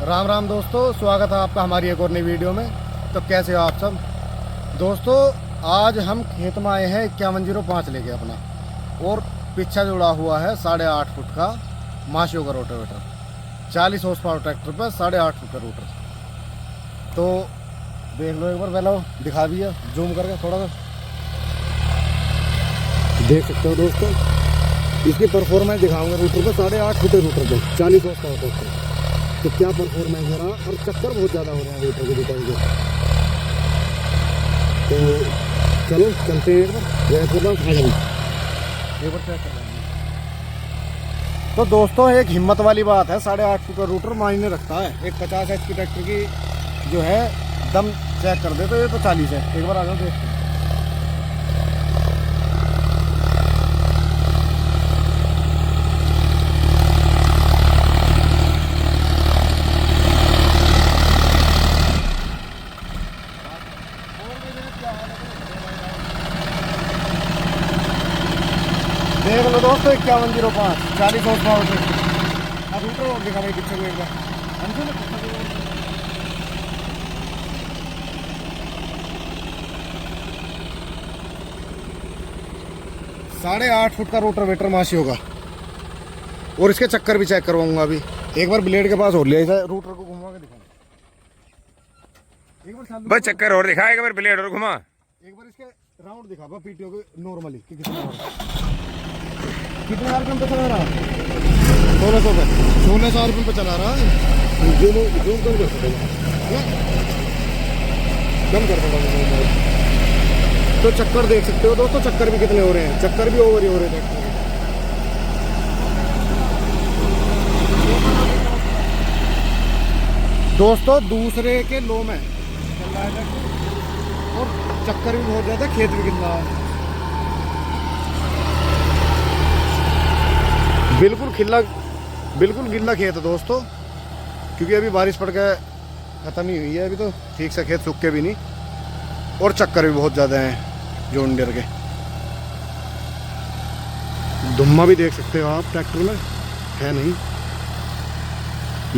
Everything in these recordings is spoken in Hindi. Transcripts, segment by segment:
राम राम दोस्तों, स्वागत है आपका हमारी एक और नई वीडियो में। तो कैसे हो आप सब दोस्तों। आज हम खेत में आए हैं 5105 लेके अपना, और पीछा जुड़ा हुआ है 8.5 फुट का माशियो का रोटावेटर, 40 हॉर्स पावर ट्रैक्टर पर 8.5 फुट का रोटर। तो देख लो एक बार, पहले दिखा भी है जूम करके थोड़ा सा देख सकते हो दोस्तों। इसकी परफॉर्मेंस दिखाऊंगा रोटर पर, 8.5 फुट रोटर पर 40 हॉर्स पावर ट्रैक्टर। तो क्या परफॉर्मेंस है रहा, और चक्कर बहुत ज़्यादा हो रहे हैं रोटर के दिखाएंगे। तो चलो चलते हैं एक बार ट्रैक कर लेंगे। तो दोस्तों एक हिम्मत वाली बात है, 8.5 फुट का रोटर मायने रखता है। एक 50 HP ट्रैक्टर की जो है दम चेक कर दे, तो ये तो 40 है। एक बार आ जाओ देखते हैं। देख लो दोस्तों 5105 40 हॉर्स पावर ट्रैक्टर। अब रोटर और दिखा भाई पीछे को एक बार। 8.5 फुट का रोटावेटर माशी होगा, और इसके चक्कर भी चेक करवाऊंगा अभी। एक बार ब्लेड के पास हो लिया, इसे रोटर को घुमा के दिखा एक बार। बस चक्कर और दिखा, एक बार ब्लेड और घुमा। एक बार इसके राउंड दिखा बा पीटीओ के नॉर्मली कि कितने आरपीएम पे चला रहा। 1600 पे 1600 आरपीएम पे चला रहा है। जूम कम कर सकते, कम कर सकता। तो चक्कर देख सकते हो दोस्तों, चक्कर भी कितने हो रहे हैं, चक्कर भी ओवर ही हो रहे हैं। दोस्तों दूसरे के लो में चल रहा है, और चक्कर भी बहुत ज्यादा, खेत भी कितना है बिल्कुल गिल्ला खेत है दोस्तों, क्योंकि अभी बारिश पड़ के ख़त्म ही हुई है अभी, तो ठीक से खेत सूखे भी नहीं, और चक्कर भी बहुत ज़्यादा हैं जॉन डियर के। धुम्मा भी देख सकते हो आप ट्रैक्टर में है नहीं।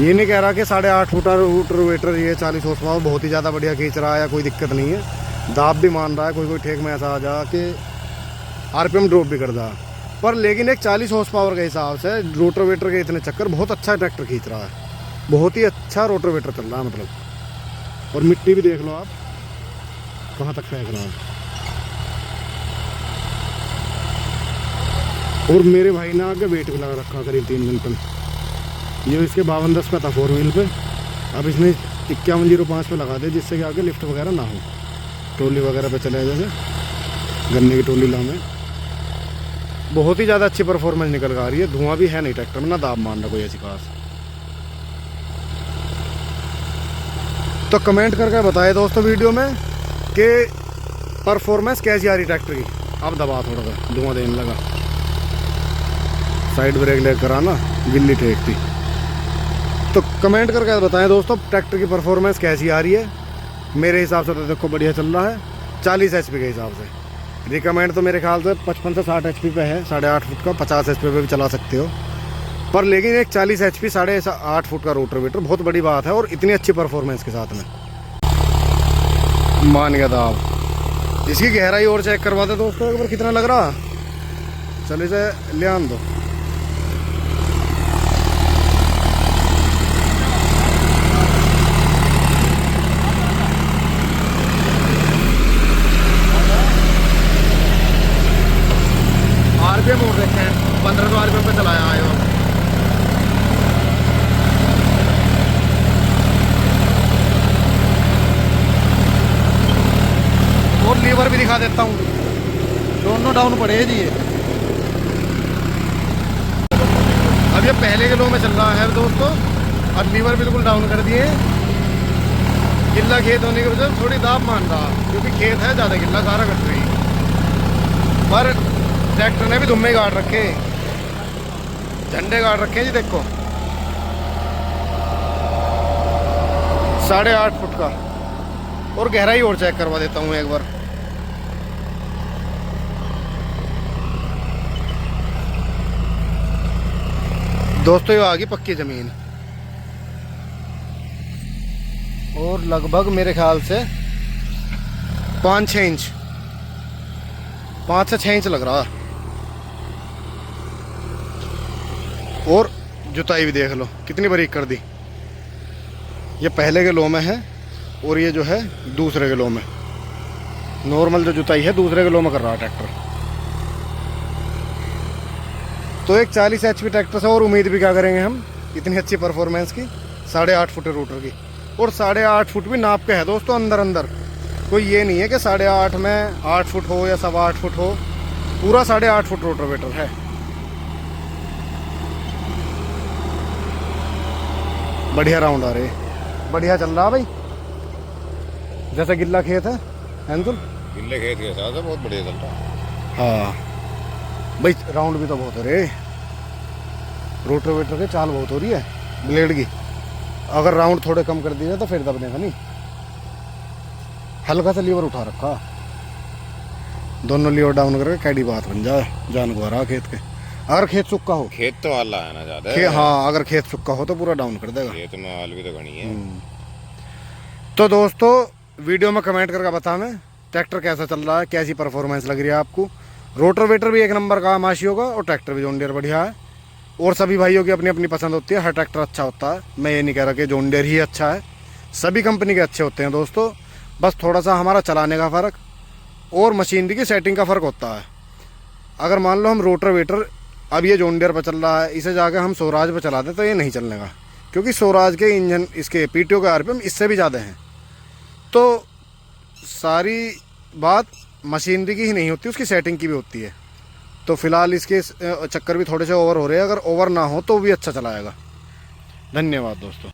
ये नहीं कह रहा कि 8.5 फुट रोटावेटर ये 40 हॉर्स पावर बहुत ही ज़्यादा बढ़िया खींच रहा है या कोई दिक्कत नहीं है। दाब भी मान रहा है, कोई ठेक में ऐसा आ जा कि आरपीएम ड्रॉप भी कर दा, पर लेकिन एक 40 हॉर्स पावर के हिसाब से रोटावेटर के इतने चक्कर बहुत अच्छा ट्रैक्टर खींच रहा है। बहुत ही अच्छा रोटावेटर चल रहा है मतलब। और मिट्टी भी देख लो आप कहाँ तक फेंक रहा है। और मेरे भाई ने आगे वेट भी लगा रखा करीब 3 क्विंटल। ये इसके 5210 पे था 4 व्हील पे, अब इसने 5105 पे लगा दे, जिससे कि आगे लिफ्ट वगैरह ना हो, ट्रॉली वगैरह पे चले, जैसे गन्ने की ट्रॉली लाने। बहुत ही ज़्यादा अच्छी परफॉर्मेंस निकल आ रही है। धुआं भी है नहीं ट्रैक्टर में, ना दाब मान रहा कोई ऐसी खास। तो कमेंट करके बताए दोस्तों वीडियो में कि परफॉर्मेंस कैसी आ रही ट्रैक्टर की। अब दबा थोड़ा सा, धुआं देने लगा, साइड ब्रेक लेकर आना, गिल्ली ठेक थी। तो कमेंट करके बताएं दोस्तों ट्रैक्टर की परफॉर्मेंस कैसी आ रही है। मेरे हिसाब से तो देखो बढ़िया चल रहा है, 40 HP के हिसाब से। रिकमेंड तो मेरे ख्याल से 55 से 60 HP पे है, 8.5 फुट का 50 HP पे भी चला सकते हो, पर लेकिन एक 40 HP 8.5 फुट का रोटावेटर बहुत बड़ी बात है, और इतनी अच्छी परफॉर्मेंस के साथ में। मान गया था आप। इसकी गहराई और चेक करवाते दोस्तों एक बार, कितना लग रहा। चलिए इसे ले आन दो। आरपीएम और देखे हैं 1500 आरपीएम पे चलाया है। और लीवर भी दिखा देता हूँ, दोनों डाउन पड़े हैं जी ये। अब ये पहले के लो में चल रहा है दोस्तों, अब लीवर बिल्कुल डाउन कर दिए। गिल्ला खेत होने की वजह से थोड़ी दाब मान रहा, क्योंकि खेत है ज़्यादा गिल्ला, सारा कट रही, पर ट्रैक्टर ने भी धुम्मे गाड़ रखे, झंडे गाड़ रखे जी। देखो 8.5 फुट का, और गहराई और चेक करवा देता हूँ एक बार। दोस्तों ये आ गई पक्की ज़मीन। और लगभग मेरे ख्याल से 5-6 इंच, 5 से 6 इंच लग रहा है। और जुताई भी देख लो कितनी बारीक कर दी। ये पहले के लो में है और ये जो है दूसरे के लो में। नॉर्मल जो जुताई है दूसरे के लो में कर रहा है ट्रैक्टर। तो एक 40 HP ट्रैक्टर से और उम्मीद भी क्या करेंगे हम इतनी अच्छी परफॉर्मेंस की, 8.5 फुट रोटर की। और 8.5 फुट भी नाप के है दोस्तों, अंदर अंदर। कोई ये नहीं है कि 8.5 में 8 फुट हो या 8.25 फुट हो, पूरा 8.5 फुट रोटोवेटर है। बढ़िया राउंड आ रहे, बढ़िया चल रहा भाई, जैसे गिल्ला खेत है हैंजुल। गिल्ले खेत के साथ बहुत बढ़िया चल रहा है। हाँ भाई, राउंड भी तो बहुत हो रहे, रोटोवेटर के चाल बहुत हो रही है ब्लेड की। अगर राउंड थोड़े कम कर दिए तो फिर दबने का नहीं। हल्का सा लीवर उठा रखा, दोनों लीवर डाउन करके कैडी बात बन जाए जान को रहा खेत के। अगर खेत सूखा हो, खेत तो आला है ना ज्यादा। हाँ अगर खेत सूखा हो तो पूरा डाउन कर देगा। खेत में आल भी तो घनी है। तो दोस्तों वीडियो में कमेंट करके बता मैं ट्रैक्टर कैसा चल रहा है, कैसी परफॉर्मेंस लग रही है आपको। रोटोवेटर भी एक नंबर का आमाशी होगा और ट्रैक्टर भी जॉन डियर बढ़िया है। और सभी भाइयों की अपनी अपनी पसंद होती है, हर ट्रैक्टर अच्छा होता है। मैं ये नहीं कह रहा कि जॉन डियर ही अच्छा है, सभी कंपनी के अच्छे होते हैं दोस्तों। बस थोड़ा सा हमारा चलाने का फ़र्क और मशीनरी की सेटिंग का फ़र्क होता है। अगर मान लो हम रोटोवेटर अब ये जॉन डियर पर चल रहा है, इसे जाकर हम स्वराज पर चला दें तो ये नहीं चलने का, क्योंकि स्वराज के इंजन इसके PTO के RPM इससे भी ज़्यादा हैं। तो सारी बात मशीनरी की ही नहीं होती, उसकी सेटिंग की भी होती है। तो फिलहाल इसके चक्कर भी थोड़े से ओवर हो रहे हैं, अगर ओवर ना हो तो भी अच्छा चलाएगा। धन्यवाद दोस्तों।